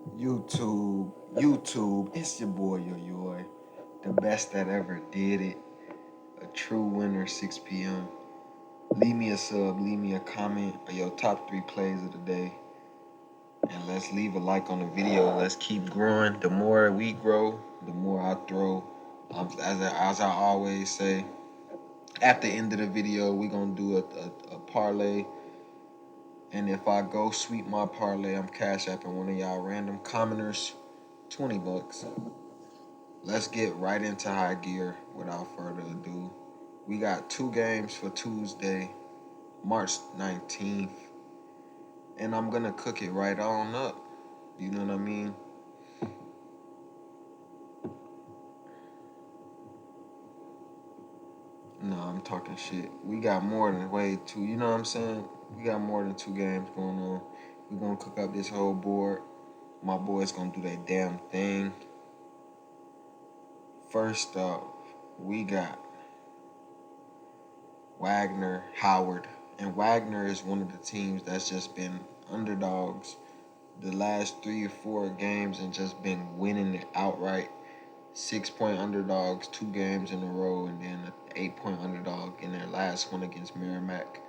YouTube, it's your boy Yo, the best that ever did it. A true winner, 6 p.m. Leave me a sub, leave me a comment of your top 3 plays of the day. And let's leave a like on the video. Let's keep growing. The more we grow, the more I throw. As I always say, at the end of the video, we're going to do a parlay. And if I go sweep my parlay, I'm cash apping one of y'all random commenters $20. Let's get right into high gear without further ado. We got 2 games for Tuesday, March 19th, and I'm gonna cook it right on up. You know what I mean? No, I'm talking shit. We got more than way two. You know what I'm saying? We got more than 2 games going on. We gonna cook up this whole board. My boys gonna do that damn thing. First up, we got Wagner, Howard. And Wagner is one of the teams that's just been underdogs the last 3 or 4 games and just been winning it outright. 6 point underdogs 2 games in a row, and then an 8 point underdog in their last one against Merrimack.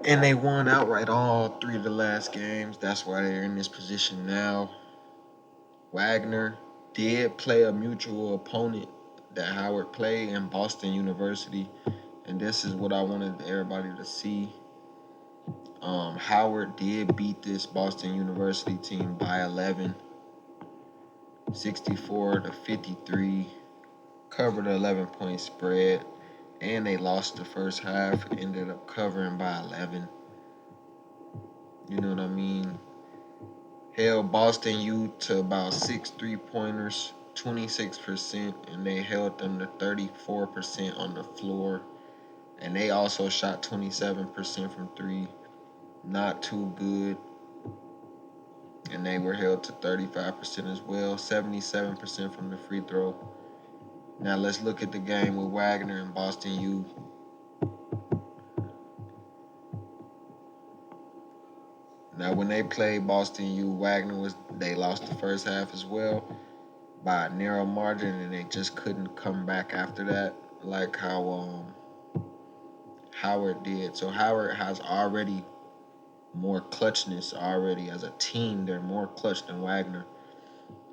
And they won outright all 3 of the last games. That's why they're in this position now. Wagner did play a mutual opponent that Howard played in Boston University. And this is what I wanted everybody to see. Howard did beat this Boston University team by 11, 64-53, covered an 11-point spread, and they lost the first half, ended up covering by 11. You know what I mean? Held Boston U to about 6 3-pointers, 26%, and they held them to 34% on the floor. And they also shot 27% from three. Not too good. And they were held to 35% as well, 77% from the free throw. Now let's look at the game with Wagner and Boston U. Now when they played Boston U, they lost the first half as well by a narrow margin, and they just couldn't come back after that, like how Howard did. So Howard has already more clutchness already as a team. They're more clutch than Wagner.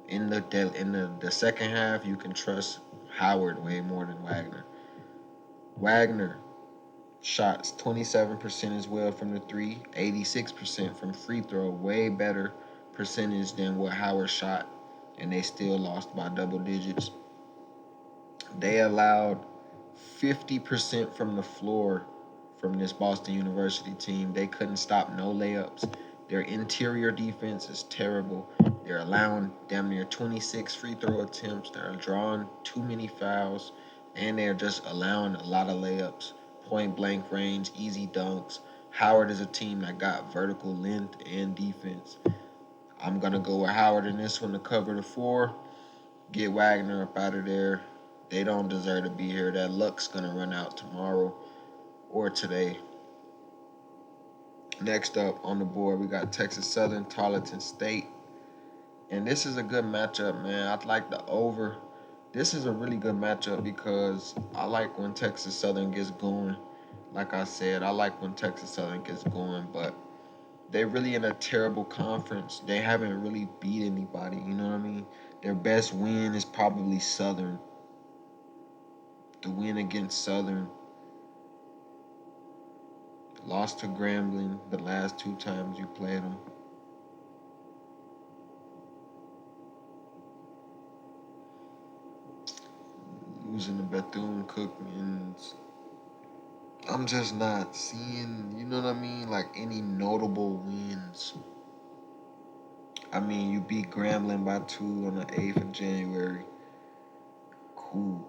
In the second half, you can trust Howard way more than Wagner. Wagner shots 27% as well from the three, 86% from free throw, way better percentage than what Howard shot, and they still lost by double digits. They allowed 50% from the floor from this Boston University team. They couldn't stop no layups. Their interior defense is terrible. They're allowing damn near 26 free throw attempts. They're drawing too many fouls, and they're just allowing a lot of layups, point blank range, easy dunks. Howard is a team that got vertical length and defense. I'm going to go with Howard in this one to cover the 4. Get Wagner up out of there. They don't deserve to be here. That luck's going to run out tomorrow or today. Next up on the board, we got Texas Southern, Tarleton State. And this is a good matchup, man. I'd like the over. This is a really good matchup because I like when Texas Southern gets going. Like I said, I like when Texas Southern gets going, but they're really in a terrible conference. They haven't really beat anybody, you know what I mean? Their best win is probably Southern. The win against Southern. Lost to Grambling the last 2 times you played them. Losing to Bethune-Cookman. I'm just not seeing, you know what I mean, like any notable wins. I mean, you beat Grambling by 2 on the 8th of January. Cool.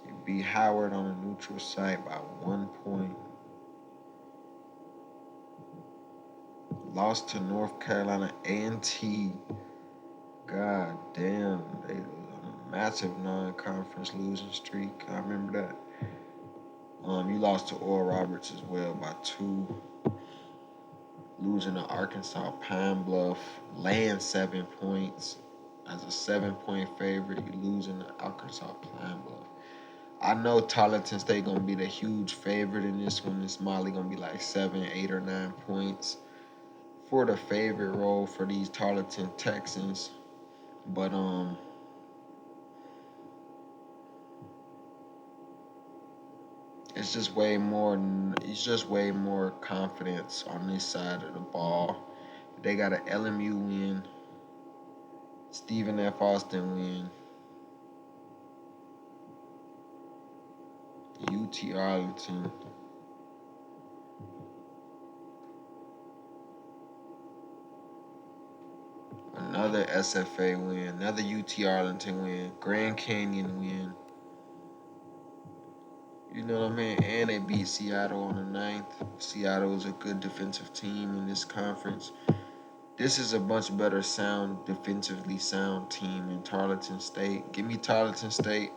You beat Howard on a neutral site by 1 point. Lost to North Carolina A&T. God damn, they on a massive non-conference losing streak. I remember that. You lost to Oral Roberts as well by 2. losing to Arkansas Pine Bluff, laying 7 points as a 7 point favorite. You losing to Arkansas Pine Bluff. I know Tarleton State gonna be the huge favorite in this one. It's Molly gonna be like 7, 8, or 9 points for the favorite role for these Tarleton Texans. But it's just way more confidence on this side of the ball. They got an LMU win, Stephen F. Austin win, UT Arlington, another SFA win, another UT Arlington win, Grand Canyon win. You know what I mean? And they beat Seattle on the ninth. Seattle is a good defensive team in this conference. This is a much better defensively sound team in Tarleton State. Give me Tarleton State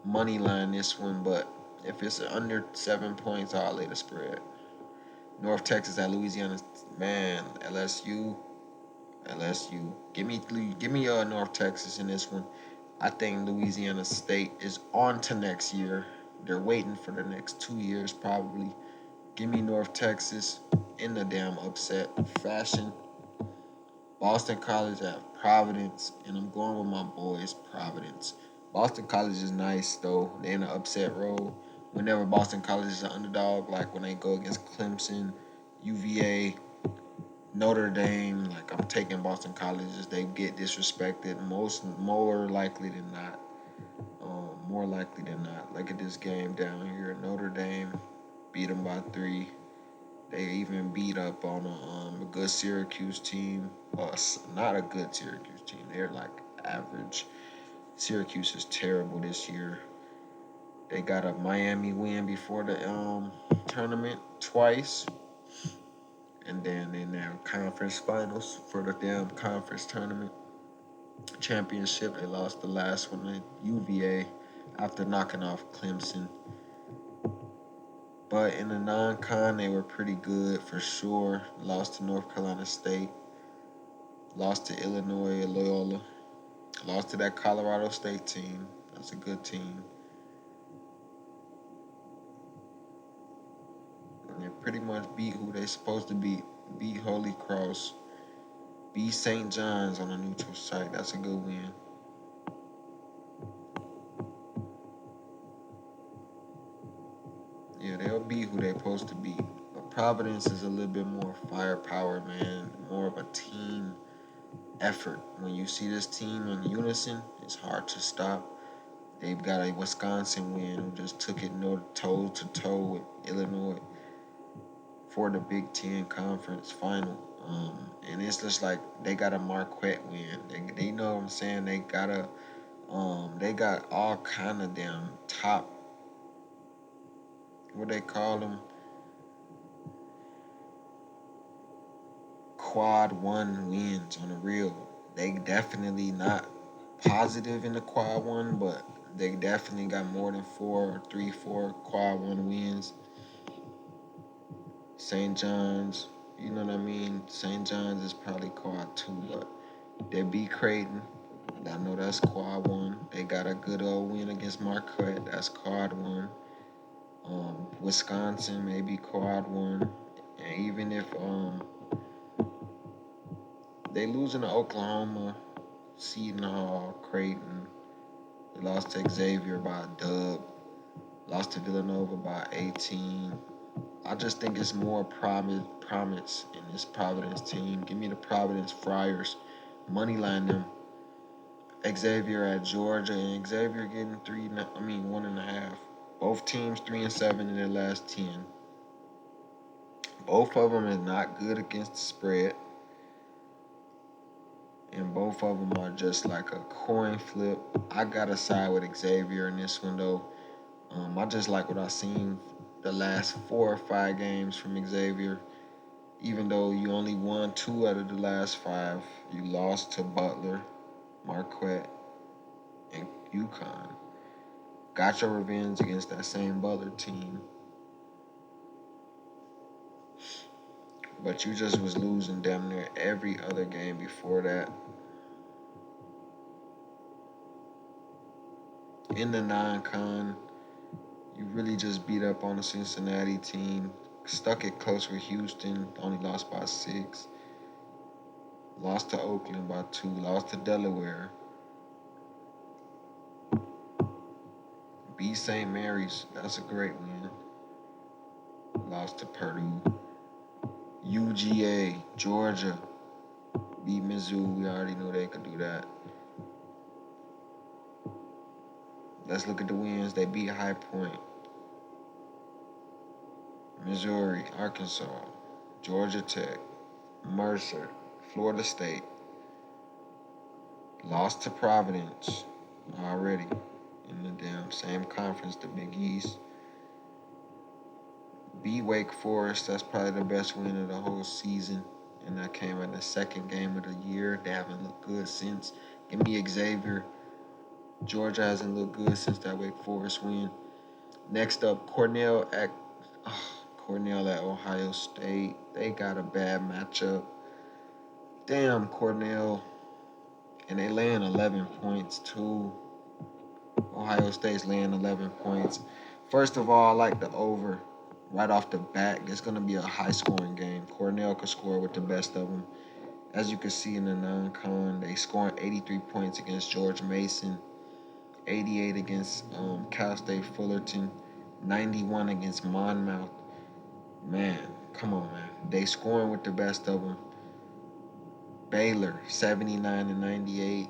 money line this one, but if it's under 7 points, I'll lay the spread. North Texas at Louisiana, man, LSU. Give me North Texas in this one. I think Louisiana State is on to next year. They're waiting for the next 2 years probably. Give me North Texas in the damn upset fashion. Boston College at Providence, and I'm going with my boys, Providence. Boston College is nice though. They're in the upset role. Whenever Boston College is an underdog, like when they go against Clemson, UVA, Notre Dame, like I'm taking Boston Colleges. They get disrespected more likely than not. More likely than not. Look at this game down here. Notre Dame beat them by 3. They even beat up on a good Syracuse team. Not a good Syracuse team. They're like average. Syracuse is terrible this year. They got a Miami win before the tournament twice, and then in their conference finals for the damn conference tournament championship, they lost the last one at UVA after knocking off Clemson. But in the non-con, they were pretty good for sure. Lost to North Carolina State. Lost to Illinois Loyola. Lost to that Colorado State team. That's a good team. And they pretty much beat who they supposed to beat. Beat Holy Cross. Beat St. John's on a neutral site. That's a good win. Yeah, they'll beat who they're supposed to beat. But Providence is a little bit more firepower, man. More of a team effort. When you see this team in unison, it's hard to stop. They've got a Wisconsin win who just took it toe to toe with Illinois for the Big Ten Conference Final. And it's just like they got a Marquette win. They know what I'm saying. They got all kind of damn top. What they call them? Quad one wins on the real. They definitely not positive in the quad one, but they definitely got more than 4 quad one wins. St. John's, you know what I mean? St. John's is probably quad two, but they beat Creighton. I know that's quad one. They got a good old win against Marquette. That's quad one. Wisconsin maybe quad one. And even if they losing to Oklahoma, Seton Hall, Creighton, they lost to Xavier by a dub, lost to Villanova by 18. I just think it's more promise in this Providence team. Give me the Providence Friars. Moneyline them. Xavier at Georgia, and Xavier getting 1.5. Both teams 3-7 in their last 10. Both of them is not good against the spread. And both of them are just like a coin flip. I gotta side with Xavier in this one though. I just like what I've seen the last 4 or 5 games from Xavier. Even though you only won 2 out of the last 5, you lost to Butler, Marquette, and UConn. Got your revenge against that same Butler team. but you just was losing damn near every other game before that. In the non-con, you really just beat up on the Cincinnati team, stuck it close with Houston, only lost by 6, lost to Oakland by 2, lost to Delaware, beat St. Mary's, that's a great win, lost to Purdue, UGA, Georgia, beat Mizzou, we already knew they could do that. Let's look at the wins. They beat High Point, Missouri, Arkansas, Georgia Tech, Mercer, Florida State, lost to Providence already in the damn same conference, the Big East. Beat Wake Forest, that's probably the best win of the whole season. And that came in the second game of the year. They haven't looked good since. Give me Xavier. Georgia hasn't looked good since that Wake Forest win. Next up, Cornell at Ohio State. They got a bad matchup. Damn, Cornell. And they laying 11 points, too. Ohio State's laying 11 points. First of all, I like the over right off the bat. It's going to be a high-scoring game. Cornell could score with the best of them. As you can see in the non-con, they scoring 83 points against George Mason, 88 against Cal State Fullerton, 91 against Monmouth. Man, come on, man. They scoring with the best of them. Baylor, 79 and 98.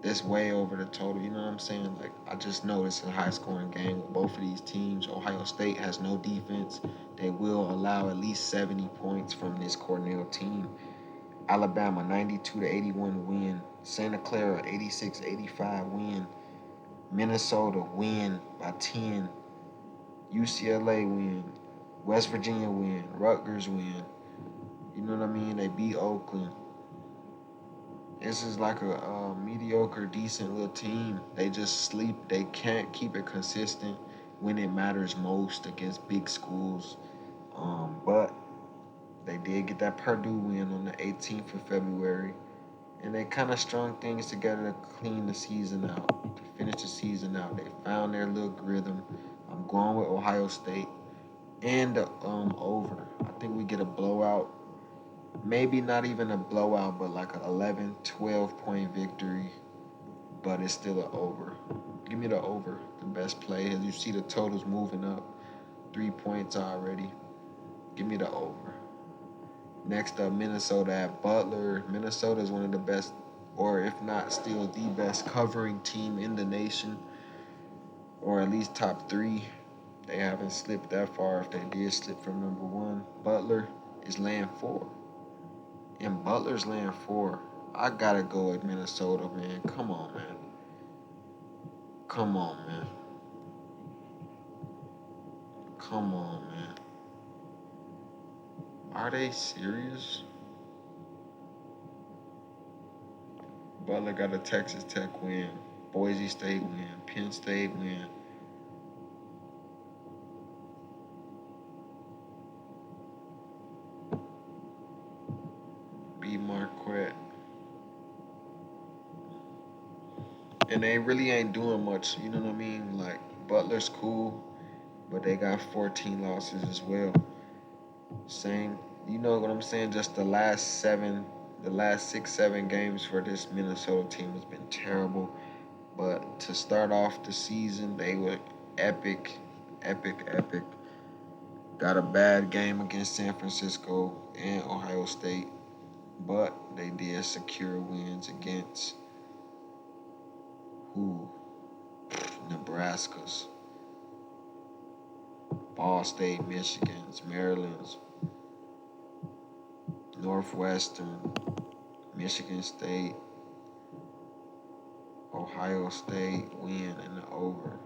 That's way over the total. You know what I'm saying? Like, I just know it's a high-scoring game with both of these teams. Ohio State has no defense. They will allow at least 70 points from this Cornell team. Alabama, 92 to 81 win. Santa Clara, 86-85 win. Minnesota win by 10. UCLA win. West Virginia win. Rutgers win. You know what I mean? They beat Oakland. This is like a mediocre, decent little team. They just sleep. They can't keep it consistent when it matters most against big schools. But they did get that Purdue win on the 18th of February. And they kind of strung things together to clean the season out, to finish the season out. They found their little rhythm. I'm going with Ohio State and the over. I think we get a blowout. Maybe not even a blowout, but like an 11, 12 point victory. But it's still an over. Give me the over. The best play. As you see the totals moving up. 3 points already. Give me the over. Next up, Minnesota at Butler. Minnesota is one of the best, or if not still the best covering team in the nation, or at least top 3. They haven't slipped that far. If they did slip from number 1, Butler is laying 4. And Butler's laying 4. I gotta go with Minnesota, man. Come on, man. Come on, man. Come on, man. Are they serious? Butler got a Texas Tech win, Boise State win, Penn State win. Beat Marquette. And they really ain't doing much, you know what I mean? Like, Butler's cool, but they got 14 losses as well. Same, you know what I'm saying? Just the last 6, 7 games for this Minnesota team has been terrible. But to start off the season, they were epic, epic, epic. Got a bad game against San Francisco and Ohio State, but they did secure wins against who? Nebraska's, Ball State, Michigan's, Maryland's, Northwestern, Michigan State, Ohio State win in the over.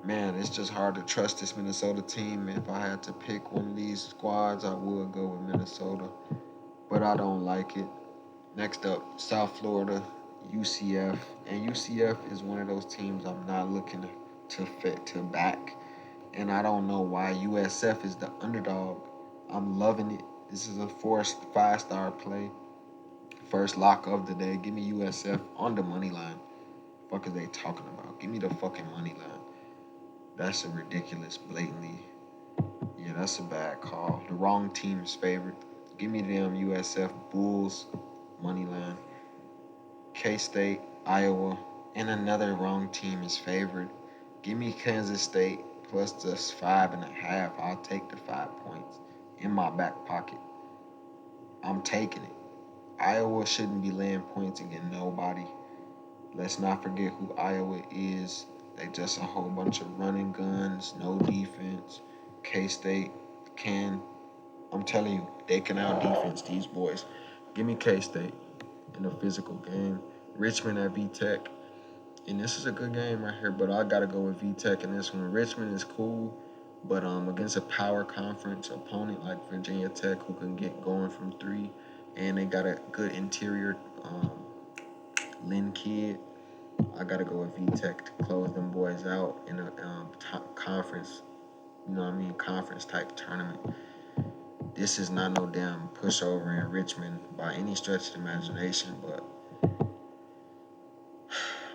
Man, it's just hard to trust this Minnesota team. If I had to pick one of these squads, I would go with Minnesota, but I don't like it. Next up, South Florida, UCF. And UCF is one of those teams I'm not looking to back And I don't know why USF is the underdog. I'm loving it. This is a 5-star play. First lock of the day. Give me USF on the money line. Fuck are they talking about? Give me the fucking money line. That's a ridiculous, blatantly. Yeah, that's a bad call. The wrong team's favorite. Give me them USF Bulls money line. K State, Iowa, and another wrong team is favored. Give me Kansas State plus just 5.5. I'll take the 5 points in my back pocket. I'm taking it. Iowa shouldn't be laying points against nobody. Let's not forget who Iowa is. They just a whole bunch of running guns, no defense. K State can, I'm telling you, they can out defense these boys. Give me K State in a physical game. Richmond at V Tech. And this is a good game right here, but I gotta go with V Tech in this one. Richmond is cool, but against a power conference opponent like Virginia Tech who can get going from three, and they got a good interior Lynn kid. I gotta go with V Tech to close them boys out in a top conference. You know what I mean? Conference type tournament. This is not no damn pushover in Richmond by any stretch of the imagination, but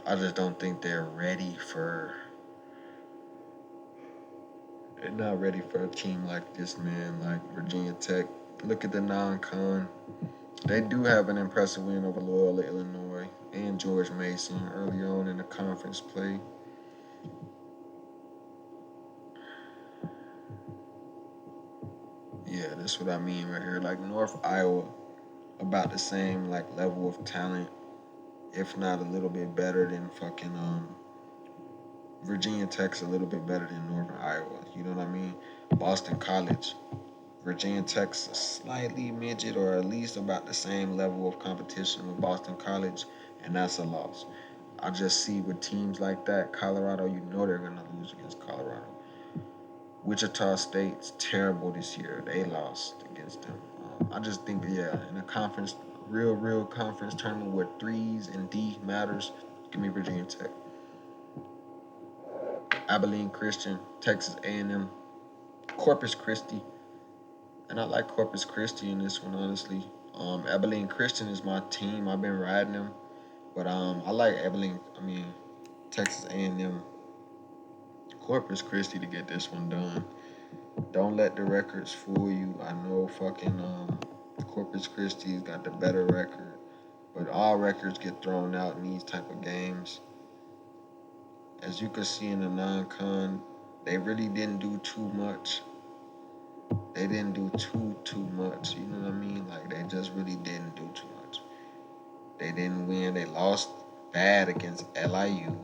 I just don't think they're ready for. They're not ready for a team like this, man. Like Virginia Tech. Look at the non-con. They do have an impressive win over Loyola, Illinois, and George Mason early on in the conference play. Yeah, that's what I mean right here. Like North Iowa, about the same like level of talent, if not a little bit better than fucking Virginia Tech's a little bit better than Northern Iowa. You know what I mean? Boston College, Virginia Tech's slightly midget or at least about the same level of competition with Boston College, and that's a loss. I just see with teams like that, Colorado, you know they're gonna lose against Colorado. Wichita State's terrible this year. They lost against them. I just think, yeah, in a conference, real conference tournament where threes and D matters, give me Virginia Tech. Abilene Christian, Texas A&M, Corpus Christi, and I like Corpus Christi in this one honestly. Abilene Christian is my team. I've been riding them, but I like Abilene. I mean Texas A&M, Corpus Christi to get this one done. Don't let the records fool you. I know fucking Corpus Christi's got the better record, but all records get thrown out in these type of games. As you can see in the non-con, they really didn't do too much. They didn't do too much. You know what I mean? Like they just really didn't do too much. They didn't win. They lost bad against LIU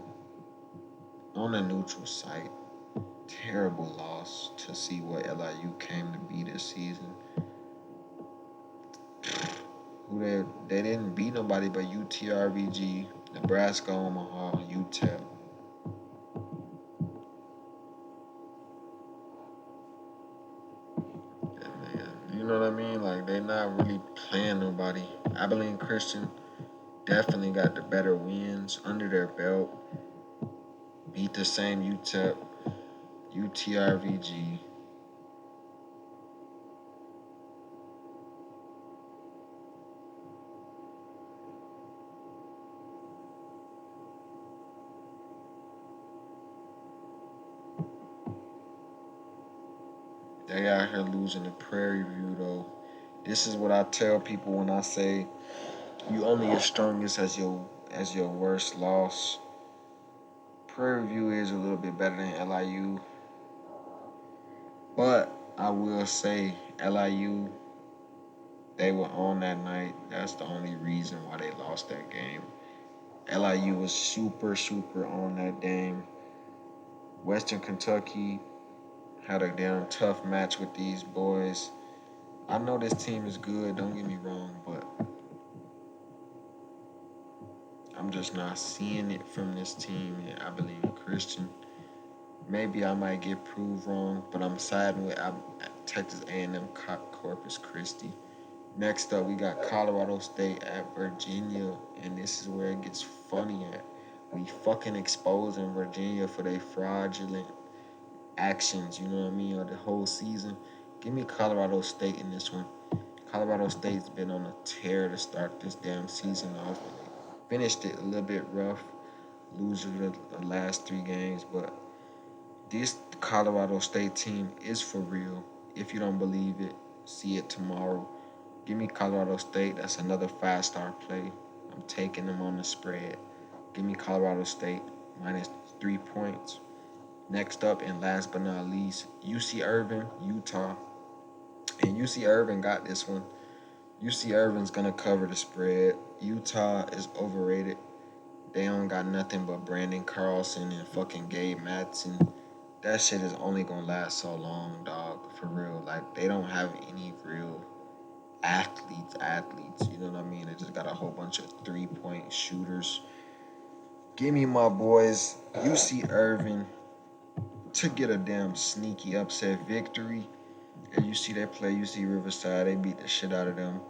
on a neutral site. Terrible loss to see what LIU came to be this season. Who they didn't beat nobody but UTRVG, Nebraska, Omaha, UTEP. You know what I mean? Like they not really playing nobody. Abilene Christian definitely got the better wins under their belt. Beat the same UTEP, UTRVG. They out here losing the Prairie View though. This is what I tell people when I say you only as strongest as your worst loss. Prairie View is a little bit better than LIU, but I will say LIU they were on that night. That's the only reason why they lost that game. LIU was super on that game. Western Kentucky had a damn tough match with these boys. I know this team is good, don't get me wrong, but I'm just not seeing it from this team at Abilene Christian. Maybe I might get proved wrong, but I'm siding with Texas A&M Corpus Christi. Next up, we got Colorado State at Virginia, and this is where it gets funny at. We fucking exposing Virginia for their fraudulent actions, you know what I mean, or the whole season, give me Colorado State in this one. Colorado State's been on a tear to start this damn season off. Finished it a little bit rough, losing the last 3 games, but this Colorado State team is for real. If you don't believe it, see it tomorrow. Give me Colorado State. That's another 5-star play. I'm taking them on the spread. Give me Colorado State minus 3 points. Next up, and last but not least, UC Irvine, Utah. And UC Irvine got this one. UC Irvine's gonna cover the spread. Utah is overrated. They don't got nothing but Brandon Carlson and fucking Gabe Madsen. That shit is only gonna last so long, dog. For real. Like, they don't have any real athletes. You know what I mean? They just got a whole bunch of 3-point shooters. Give me my boys, UC Irvine, to get a damn sneaky upset victory. And you see they play UC Riverside, they beat the shit out of them.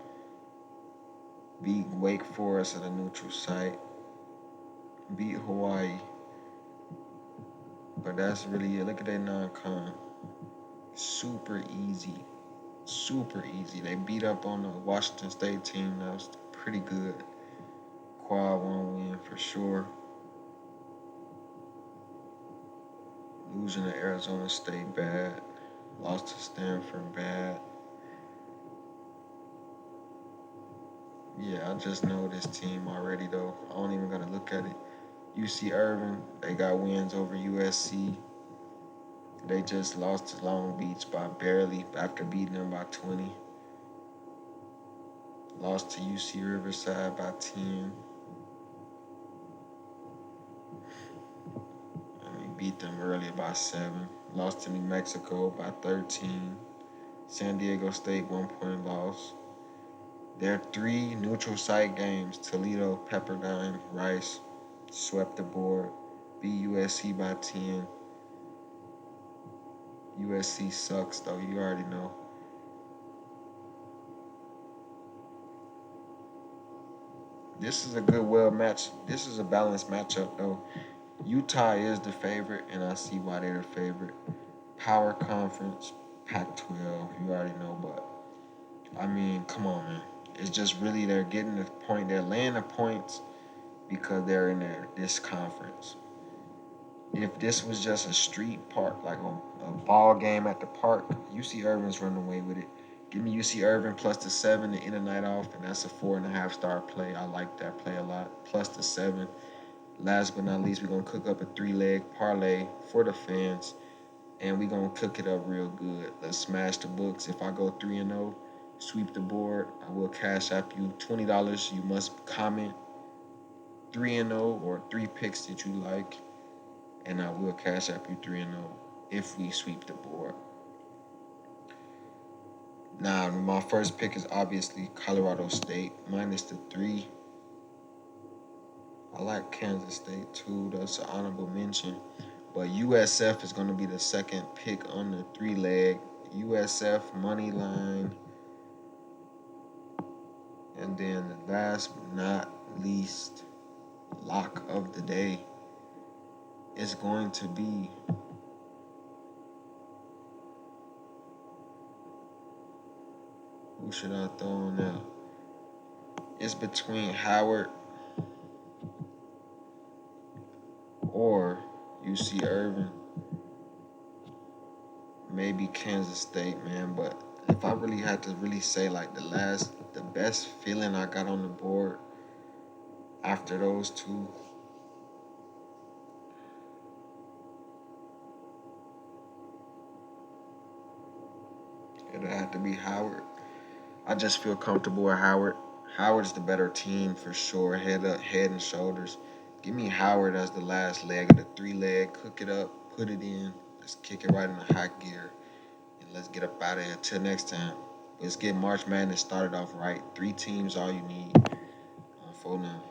Beat Wake Forest at a neutral site. Beat Hawaii. But that's really it. Look at that non-con. Super easy. Super easy. They beat up on the Washington State team. That was pretty good. Quad 1 win for sure. Losing to Arizona State, bad. Lost to Stanford, bad. Yeah, I just know this team already, though. I don't even gotta look at it. UC Irvine, they got wins over USC. They just lost to Long Beach by barely after beating them by 20. Lost to UC Riverside by 10. And we beat them earlier by 7. Lost to New Mexico by 13. San Diego State 1-point loss. Their 3 neutral site games, Toledo, Pepperdine, Rice, swept the board. Beat USC by 10. USC sucks, though. You already know. This is a good, well match. This is a balanced matchup, though. Utah is the favorite, and I see why they're the favorite. Power Conference, Pac-12. You already know, but I mean, come on, man. It's just really they're getting the point. They're laying the points because they're in this conference. If this was just a street park, like a ball game at the park, UC Irvine's running away with it. Give me UC Irvine plus the 7 to end the night off, and that's a 4.5-star play. I like that play a lot. Plus the 7. Last but not least, we're gonna cook up a 3-leg parlay for the fans, and we're gonna cook it up real good. Let's smash the books. If I go 3-0, sweep the board, I will cash app you $20. You must comment 3-0 or 3 picks that you like, and I will cash app you 3-0 if we sweep the board. Now, my first pick is obviously Colorado State minus the 3. I like Kansas State too. That's an honorable mention. But USF is going to be the second pick on the 3-leg. USF money line. And then the last but not least lock of the day is going to be who should I throw on there? It's between Howard or UC Irvine. Maybe Kansas State, man. But if I really had to really say like the best feeling I got on the board after those two, it'd have to be Howard. I just feel comfortable with Howard. Howard's the better team for sure, head up, head and shoulders. Give me Howard as the last leg of the 3-leg. Cook it up, put it in. Let's kick it right in the hot gear, and let's get up out of here. Till next time. Let's get March Madness started off right. 3 teams, all you need. For now.